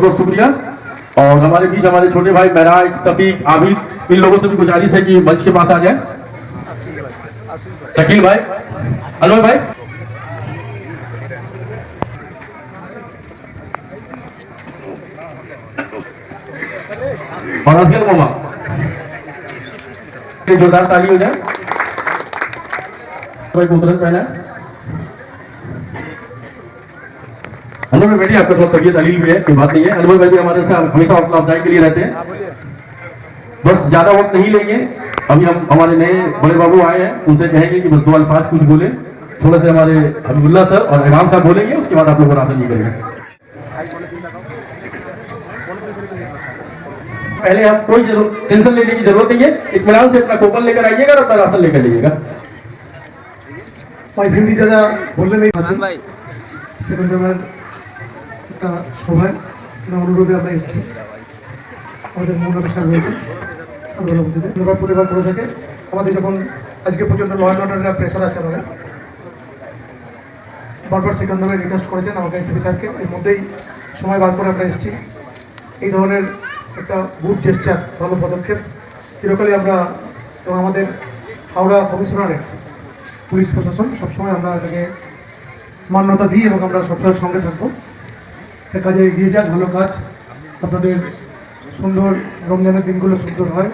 बहुत शुक्रिया। और हमारे बीच हमारे छोटे भाई महराज, सफीक, आबिद, इन लोगों से भी गुजारिश है कि मंच के पास आ जाए। शकील भाई, अनवर भाई, और असगर मोमा, जोरदार ताली हो जाए। भाई को तुरंत पहना है। अनवर भाई बैठिए, आपका थोड़ा तबीयत अलील भी है, कोई बात नहीं है। अनवर भाई भी हमारे साथ हमेशा हौसला अफजाई के लिए रहते हैं। बस ज्यादा वक्त नहीं लेंगे, अभी हम हमारे नए बड़े बाबू आए हैं, उनसे कहेंगे कि बस 2 अल्फाज कुछ बोले, थोड़े से हमारे हबीबुल्लाह सर और इमाम साहब बोलेंगे, उसके बाद आप लोग राशन नहीं करेंगे। पहले हम कोई टेंशन लेने की जरूरत नहीं है, इत्मीनान से अपना कूपन लेकर आइएगा और अपना राशन लेकर जाइएगा। भाई हिंदी ज़्यादा बोलने नहीं পারছেন ভাই, সেজন্য আমার একটা সভায় অনুরোধে আমরা এসেছি। আমাদের মৌলানা সাহেব রয়েছে, আমরা বলছি ধন্যবাদ প্রতিবার করে থাকে। আমাদের যখন আজকে পর্যন্ত ল অ্যান্ড অর্ডারের প্রেশার আছে আমাদের, বারবার সেখানে রিকোয়েস্ট করেছেন আমাকে এসপি স্যারকে, এর মধ্যেই সময় বার করে আমরা এসেছি। এই ধরনের একটা গুড জেস্টার, ভালো পদক্ষেপ চিরকালই আমরা এবং আমাদের হাওড়া কমিশনারের পুলিশ প্রশাসন সবসময় আমরা এটাকে মান্যতা দিই এবং আমরা সবসময় সঙ্গে থাকবো। সে কাজে এগিয়ে যান, ভালো কাজ, আপনাদের সুন্দর রমজানের দিনগুলো সুন্দর হয়,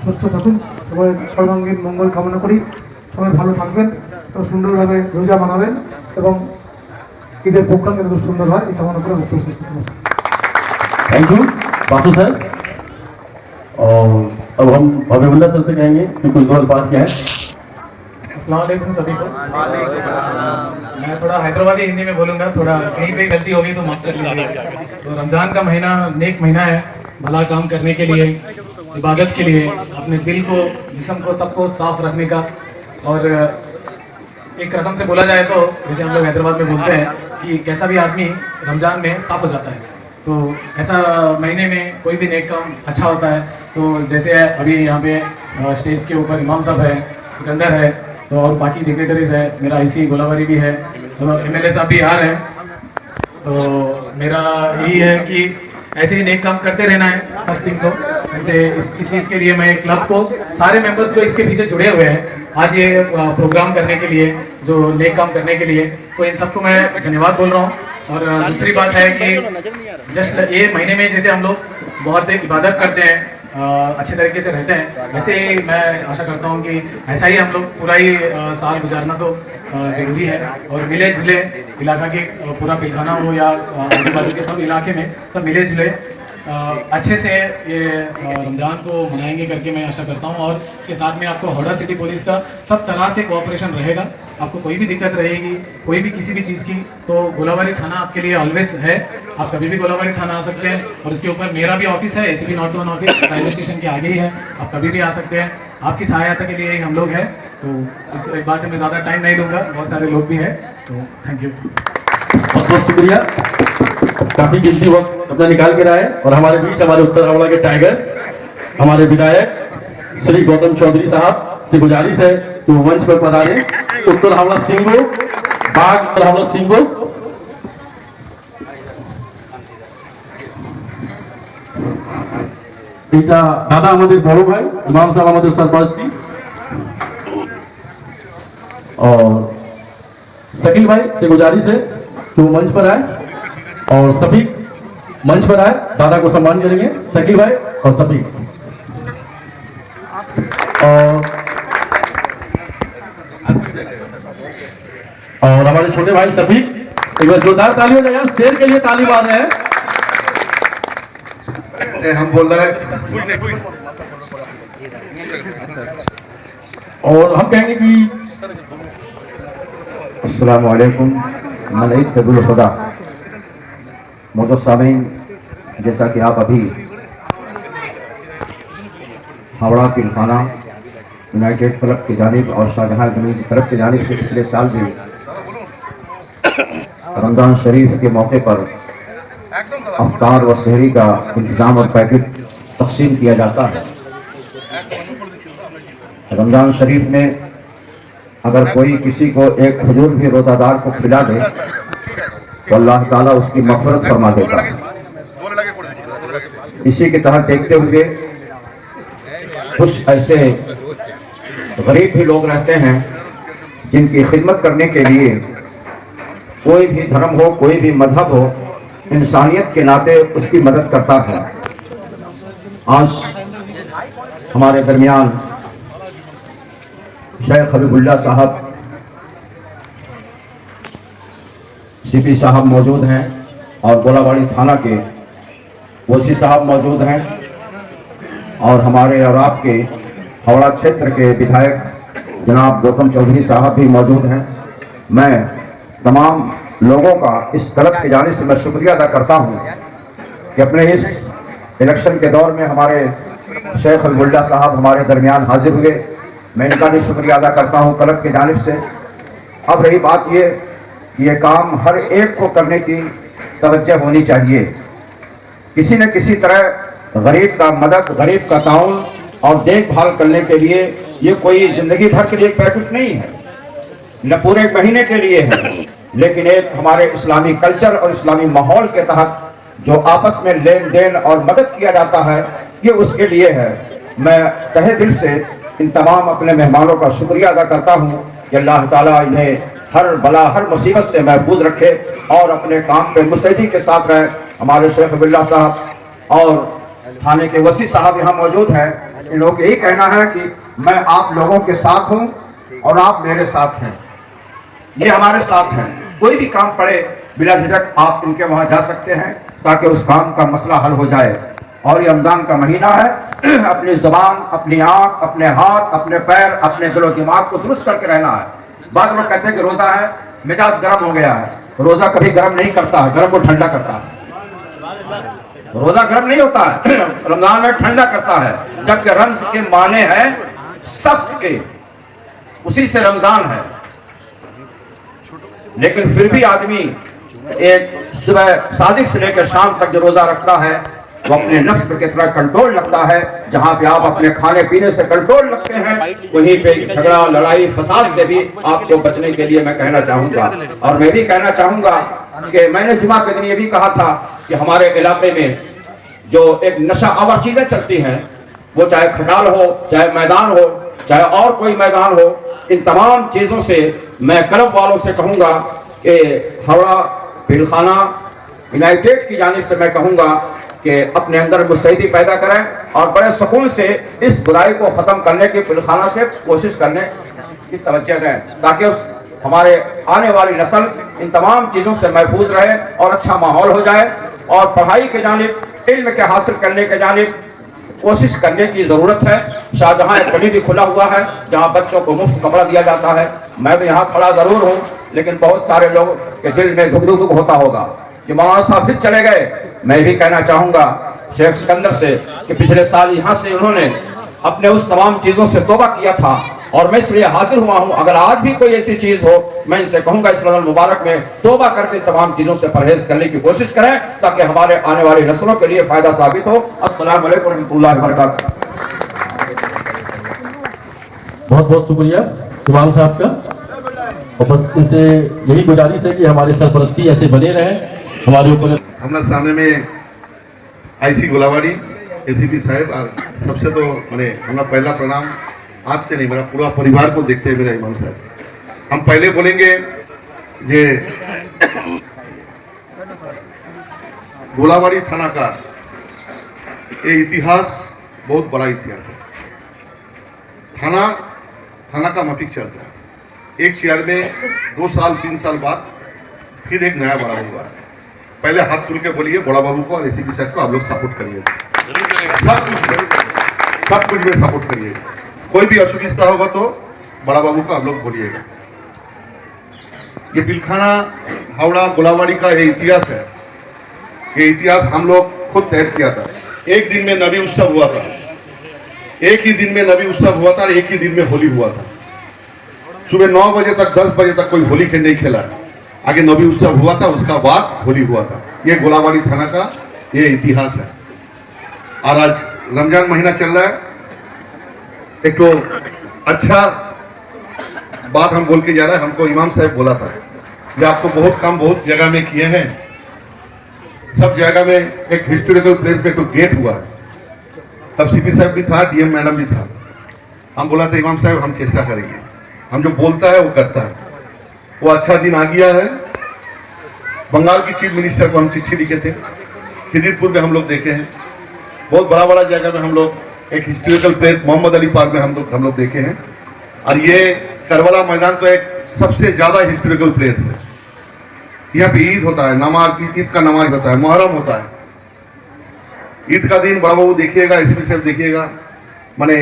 সুস্থ থাকুন, সবাই সর্বাঙ্গীন মঙ্গল কামনা করি, সবাই ভালো থাকবেন এবং সুন্দরভাবে রোজা মানাবেন এবং ঈদের প্রোগ্রাম যেন খুব সুন্দর হয় এই কামনা করে আমি শেষ করছি। Thank you Bapu sir. और अब हम हबीबुल्लाह सर से कहेंगे कि कुछ 2 अल्फाज क्या है। अस्सलाम वालेकुम सभी को। मैं थोड़ा हैदराबादी हिंदी में बोलूँगा, थोड़ा कहीं पे गलती होगी तो माफ कर लीजिएगा। तो रमज़ान का महीना नेक महीना है, भला काम करने के लिए, इबादत के लिए, अपने दिल को, जिस्म को, सबको साफ रखने का। और एक रकम से बोला जाए तो जैसे हम लोग हैदराबाद में बोलते हैं कि कैसा भी आदमी रमज़ान में साफ हो जाता है, तो ऐसा महीने में कोई भी नेक काम अच्छा होता है। तो जैसे अभी यहाँ पे स्टेज के ऊपर इमाम साहब है, सिकंदर है, तो और बाकी डिग्नेटरीज है, मेरा आईसी गोलाबारी भी है, तो एमएलए साहब भी आ रहे हैं। तो मेरा यही है कि ऐसे ही नेक काम करते रहना है फर्स्टिंग को। ऐसे इस चीज़ के लिए मैं क्लब को, सारे मेंबर्स जो इसके पीछे जुड़े हुए हैं आज ये प्रोग्राम करने के लिए, जो नेक काम करने के लिए, तो इन सबको मैं धन्यवाद बोल रहा हूँ। और दूसरी बात है कि जस्ट ये महीने में जैसे हम लोग बहुत इबादत करते हैं, अच्छे तरीके से रहते हैं, वैसे ही मैं आशा करता हूँ कि ऐसा ही हम लोग पूरा ही साल गुजारना तो ज़रूरी है। और मिले जुले इलाका के पूरा पिलखाना हो या आजू बाजू के सब इलाके में सब मिले जुले अच्छे से ये रमज़ान को मनाएंगे करके मैं आशा करता हूँ। और इसके साथ में आपको हावड़ा सिटी पुलिस का सब तरह से कोऑपरेशन रहेगा। आपको कोई भी दिक्कत रहेगी, कोई भी किसी भी चीज़ की, तो गोलाबारी थाना आपके लिए ऑलवेज है। आप कभी भी गोलाबारी थाना आ सकते हैं। और उसके ऊपर मेरा भी ऑफिस है, ACP north zone office railway station के आगे ही है, आप कभी भी आ सकते हैं। आपकी सहायता के लिए ही हम लोग हैं। तो इस बात से मैं ज़्यादा टाइम नहीं लूँगा, बहुत सारे लोग भी हैं, तो थैंक यू। बहुत बहुत शुक्रिया, काफी कीमती वक्त अपना निकाल के रहा है। और हमारे बीच हमारे उत्तर हावड़ा के टाइगर, हमारे विधायक श्री गौतम चौधरी साहब से गुजारिश है कि वो मंच पर पधारे। उत्तर हावड़ा सिंगो बाग, उत्तर हावड़ा सिंगो। এটা দাদা আমাদের বড় ভাই ইমাম সাহেব আমাদের सरपंच और शकील भाई से गुजारिश है कि वो मंच पर आए और सफीक मंच पर आए, दादा को सम्मान करेंगे शकील भाई और सफीक। और हमारे छोटे भाई सफीक, एक बार जोरदार ताली हो जाए यार, शेर के लिए ताली मार रहे हैं। हम बोल रहे हैं और हम कहेंगे कि अस्सलाम वालेकुम मलईक तबुल खुदा मोहतरम सामीन, जैसा कि आप अभी हावड़ा पिलखाना यूनाइटेड क्लब की जानिब और शाहजहां गनी की तरफ की जानिब से पिछले साल भी रमज़ान शरीफ के मौके पर अफ्तार व सहरी का इंतजाम और पैकेट तकसीम किया जाता है। रमज़ान शरीफ में अगर कोई किसी को एक खजूर भी रोज़ादार को खिला दे तो अल्लाह ताला उसकी मग़फ़िरत फरमा देता है। इसी के तहत देखते हुए कुछ ऐसे गरीब भी लोग रहते हैं जिनकी खिदमत करने के लिए कोई भी धर्म हो, कोई भी मजहब हो, इंसानियत के नाते उसकी मदद करता है। आज हमारे दरमियान शेख हबीबुल्लाह साहब सीपी साहब मौजूद हैं और गोलावाड़ी थाना के ओसी साहब मौजूद हैं और हमारे और आपके हावड़ा क्षेत्र के विधायक जनाब गौतम चौधरी साहब भी मौजूद हैं। मैं तमाम लोगों का इस क्लब के जाने से मैं शुक्रिया अदा करता हूं कि अपने इस इलेक्शन के दौर में हमारे शेख हबीबुल्लाह साहब हमारे दरमियान हाजिर हुए। मैं इनका भी शुक्रिया अदा करता हूं क्लब की जानिब से। अब रही बात ये काम हर एक को करने की तवज्जो होनी चाहिए। किसी न किसी तरह गरीब का मदद, गरीब का ताउन और देखभाल करने के लिए ये कोई जिंदगी भर के लिए एक पैकेट नहीं है, न पूरे एक महीने के लिए है, लेकिन एक हमारे इस्लामी कल्चर और इस्लामी माहौल के तहत जो आपस में लेन देन और मदद किया जाता है ये उसके लिए है। मैं तहे दिल से इन तमाम अपने मेहमानों का शुक्रिया अदा करता हूँ कि अल्लाह ताला इन्हें हर बला, हर मुसीबत से महफूज रखे और अपने काम पे मुस्तैदी के साथ रहे। हमारे शेख हबीबुल्लाह साहब और थाने के वसी साहब यहाँ मौजूद हैं। इन लोगों का यही कहना है कि मैं आप लोगों के साथ हूँ और आप मेरे साथ हैं, ये हमारे साथ हैं। कोई भी काम पड़े बिला झिझक आप इनके वहाँ जा सकते हैं ताकि उस काम का मसला हल हो जाए। और ये रमजान का महीना है, अपनी जुबान, अपनी आंख, अपने हाथ, अपने पैर, अपने दिलो दिमाग को दुरुस्त करके रहना है। बाद लोग कहते हैं कि रोजा है, मिजाज गर्म हो गया है। रोजा कभी गर्म नहीं करता है, गर्म को ठंडा करता है। रोजा गर्म नहीं होता है, रमजान में ठंडा करता है। जबकि रम्ज के माने हैं सख्त के, उसी से रमजान है। लेकिन फिर भी आदमी एक सुबह सादिक से लेकर शाम तक जो रोजा रखता है वो अपने नफ्स पे कितना कंट्रोल लगता है। जहां पे आप अपने खाने पीने से कंट्रोल रखते हैं वहीं पे झगड़ा, लड़ाई, फसाद से भी आपको बचने के लिए मैं कहना चाहूंगा। और मैं भी कहना चाहूंगा कि मैंने जुमा के दिन ये भी कहा था कि हमारे इलाके में जो एक नशा आवर चीजें चलती हैं, वो चाहे खटाल हो, चाहे मैदान हो, चाहे और कोई मैदान हो, इन तमाम चीजों से मैं क्लब वालों से कहूंगा कि हावड़ा पीलखाना यूनाइटेड की जानिब से मैं कहूंगा कि अपने अंदर मुस्तैदी पैदा करें और बड़े सुकून से इस बुराई को खत्म करने की पीलखाना से कोशिश करने की तवज्जो दें ताकि उस हमारे आने वाली नस्ल इन तमाम चीजों से महफूज रहे और अच्छा माहौल हो जाए। और पढ़ाई के जानिब, इल्म के हासिल करने के जानिब कोशिश करने की जरूरत है। शाहजहां अकेडमी भी खुला हुआ है जहां बच्चों को मुफ्त कपड़ा दिया जाता है। मैं तो यहाँ खड़ा जरूर हूँ, लेकिन बहुत सारे लोग के दिल में दुख होता होगा कि मौलाना साहब फिर चले गए। मैं भी कहना चाहूंगा शेख सिकंदर से कि पिछले साल यहाँ से उन्होंने अपने उस तमाम चीजों से तौबा किया था और मैं इसलिए हाजिर हुआ हूँ। अगर आज भी कोई ऐसी चीज हो, मैं इनसे कहूंगा इस रमजान मुबारक में तौबा करके तमाम चीजों से परहेज करने की कोशिश करें ताकि हमारे आने वाली नस्लों के लिए फायदा साबित हो। अस्सलाम वालेकुम रहमतुल्लाहि व बरकातहू। बहुत बहुत शुक्रिया इमाम साहब का। और बस इनसे यही गुजारिश है कि हमारे सरपरस्ती ऐसे बने रहे हमारे ऊपर। हमारे सामने में आईसी गोलावाड़ी एसीपी साहब और सबसे तो मैंने हमारा पहला प्रणाम आज से नहीं, मेरा पूरा परिवार को देखते हैं मेरा इमाम साहब। हम पहले बोलेंगे जे गोलावाड़ी थाना का ये इतिहास बहुत बड़ा इतिहास है। थाना का मफिक चलता है। एक शहर में 2 साल 3 साल बाद फिर एक नया बड़ा हुआ है। पहले हाथ तुल के बोलिए बड़ा बाबू को और एसीपी साहब को आप लोग सपोर्ट करिए, सब कुछ में सपोर्ट करिए। कोई भी असुविधा होगा तो बड़ा बाबू को आप लोग बोलिएगा। ये पिलखाना हावड़ा गोलावाड़ी का ये इतिहास है। ये इतिहास हम लोग खुद तय किया था। एक दिन में नबी उत्सव हुआ था, एक ही दिन में नबी उत्सव हुआ था और एक ही दिन में होली हुआ था। सुबह 9 बजे तक 10 बजे तक कोई होली खेल नहीं खेला। आगे नबी उत्सव हुआ था, उसका बाद होली हुआ था। ये गोलावाड़ी थाना का ये इतिहास है। और आज रमजान महीना चल रहा है। एक तो अच्छा बात हम बोल के जा रहे हैं। हमको इमाम साहब बोला था कि आपको बहुत काम बहुत जगह में किए हैं, सब जगह में एक हिस्टोरिकल प्लेस का एक गेट हुआ है। तब सीपी साहब भी था, डीएम मैडम भी था। हम बोला था इमाम साहब हम चेष्टा करेंगे, हम जो बोलता है वो करता है। वो अच्छा दिन आ गया है। बंगाल की चीफ मिनिस्टर को हम चिट्ठी लिखे थे, खिदिरपुर में हम लोग देखे हैं, बहुत बड़ा बड़ा जगह में हम लोग एक historical place Mohammed Ali park में हम लोग देखे हैं। और ये करबला मैदान तो एक सबसे ज्यादा हिस्टोरिकल प्लेस है। यहाँ पे ईद होता है, नमाज, ईद का नमाज होता है, मुहर्रम होता है। ईद का दिन बड़ा बाबू देखिएगा, एसपी साहब देखिएगा, माने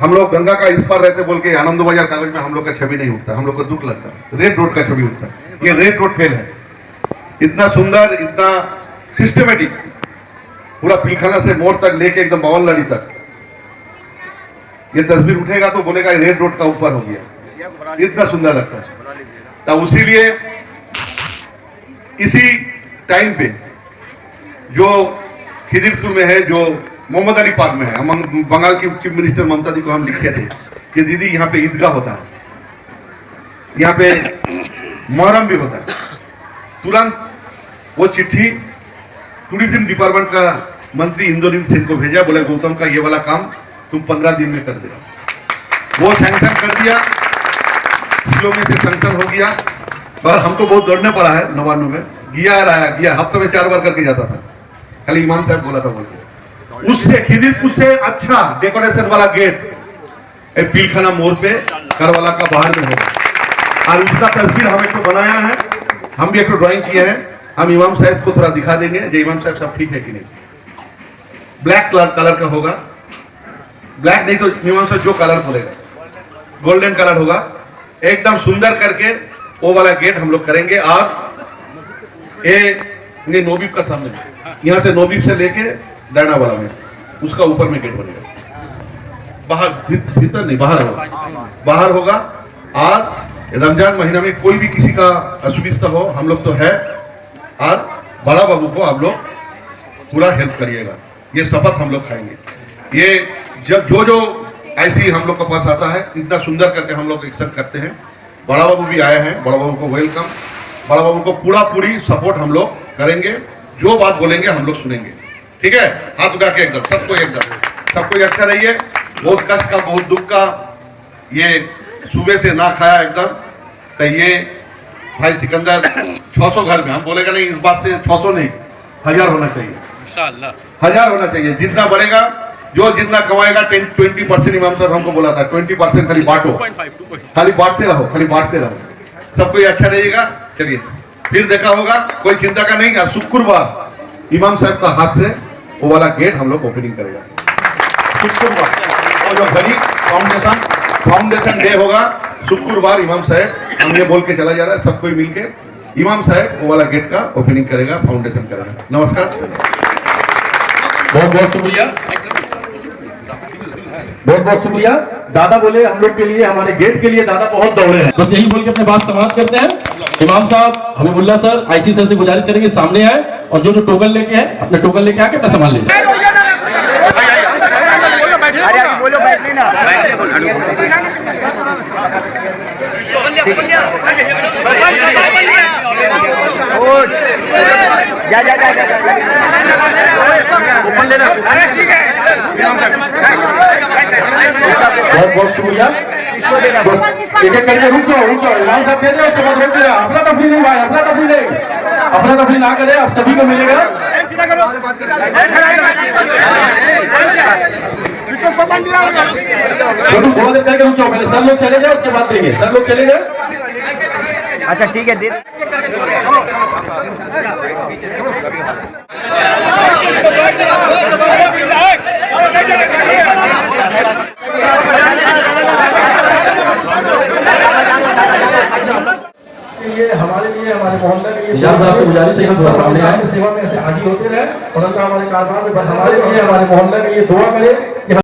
हम लोग गंगा का इस पार रहते बोल के आनंद बाजार कागज में हम लोग का छवि नहीं उठता, हम लोग को दुख लगता है। रेड रोड का छवि उठता है। ये रेड रोड फेल है। इतना सुंदर, इतना सिस्टमेटिक, पूरा पिलखाना से मोड़ तक लेके एकदम बावलनाड़ी तक ये तस्वीर उठेगा तो बोलेगा रेड रोड का ऊपर हो गया। इतना सुंदर लगता है। तो उसीलिए इसी टाइम पे जो खिदिरपुर में है, जो मोहम्मद अली पार्क में है, हम बंगाल की चीफ मिनिस्टर ममता दी को हम लिखे थे कि दीदी यहाँ पे ईदगाह होता है, यहाँ पे मुहर्रम भी होता है। तुरंत वो चिट्ठी टूरिज्म डिपार्टमेंट का मंत्री इंद्रजीत सिंह को भेजा, बोले गौतम का ये वाला काम तुम 15 दिन में कर देगा। वो सैंक्शन कर दिया, जिलों में से सैंक्शन हो गया। पर हमको बहुत दौड़ने पड़ा है। 99 में गया हफ्ते में 4 बार करके जाता था, खाली इमाम साहब बोला था बोलते। उससे खिदिरपुर से अच्छा डेकोरेशन वाला गेट पिलखाना मोड़ पे करवाला का बाहर में होगा। और उसका तस्वीर हम एक बनाया है, हम भी एक ड्राइंग किए हैं। हम इमाम साहब को थोड़ा दिखा देंगे जो इमाम साहब सब ठीक है कि नहीं। ब्लैक कलर का होगा, ब्लैक नहीं तो इमाम साहब जो कलर बोलेगा गोल्डन कलर होगा, एकदम सुंदर करके वो वाला गेट हम लोग करेंगे। और ये नोबीब का सामने, यहाँ से नोबीब से लेके डायना वाला में उसका ऊपर में गेट बनेगा। बाहर, भीतर नहीं, बाहर होगा। और रमजान महीना में कोई भी किसी का असुविधा हो, हम लोग तो है, और बड़ा बाबू को आप लोग पूरा हेल्प करिएगा। ये शपथ हम लोग खाएंगे। ये जब जो ऐसी हम लोग के पास आता है, इतना सुंदर करके हम लोग एक्शन करते हैं। बड़ा बाबू भी आए हैं, बड़ा बाबू को वेलकम। बड़ा बाबू को पूरी सपोर्ट हम लोग करेंगे, जो बात बोलेंगे हम लोग सुनेंगे, ठीक है। हाथ उठा के एकदम सबको अच्छा रहिए। बहुत कष्ट का, बहुत दुख का, ये सुबह से ना खाया एकदम। तो ये भाई सिकंदर 600 घर में, हम बोलेगा नहीं इस बात से 600 नहीं, 1000 होना चाहिए, इंशाअल्लाह 1000 होना चाहिए। जितना बढ़ेगा, जो जितना कमाएगा 20% इमाम साहब हमको बोला था, 20% खाली बांटो, खाली बांटते रहो, सबको ये अच्छा रहेगा। चलिए फिर देखा होगा, कोई चिंता का नहीं। शुक्रवार इमाम साहब का हाथ से वो वाला गेट हम लोग ओपनिंग करेगा शुक्रवार। और जो गरीब फाउंडेशन डे होगा शुक्रवार, इमाम साहब हम ये बोल के चला जा रहा है, सबको मिलके इमाम साहब वो वाला गेट का ओपनिंग करेगा, फाउंडेशन करेगा। नमस्कार, बहुत बहुत शुक्रिया, बहुत बहुत शुक्रिया। दादा बोले हम लोग के लिए, हमारे गेट के लिए दादा बहुत दौड़े हैं। बस यही बोल के अपने बात समाप्त करते हैं। इमाम साहब, हबीबुल्लाह सर, आईसी सर से गुजारिश करेंगे सामने आए, और जो टोकन लेके है अपने टोकन लेके आके अपना सामान ले जाए। बोलो, बैठने ना, बहुत बहुत शुक्रिया। बस एक एक करके रुक जाओ। इमाम साहब दे दे, उसके बाद रोक दे। अफरा तफरी नहीं भाई, अफरा तफरी ना करे, आप सभी को मिलेगा। छोटू थोड़ा देर करके रुक जाओ, पहले सर लोग चले जाए, उसके बाद देंगे। सर लोग चले जाए। अच्छा ठीक है, दे ये हमारे लिए, हमारे मोहल्ले में ये साहब से गुजारिश है कि थोड़ा सामने आए, सेवा में ऐसे हाजिर होते रहे, और हमारे कारभार में हमारे लिए, हमारे मोहल्ले में ये दुआ करें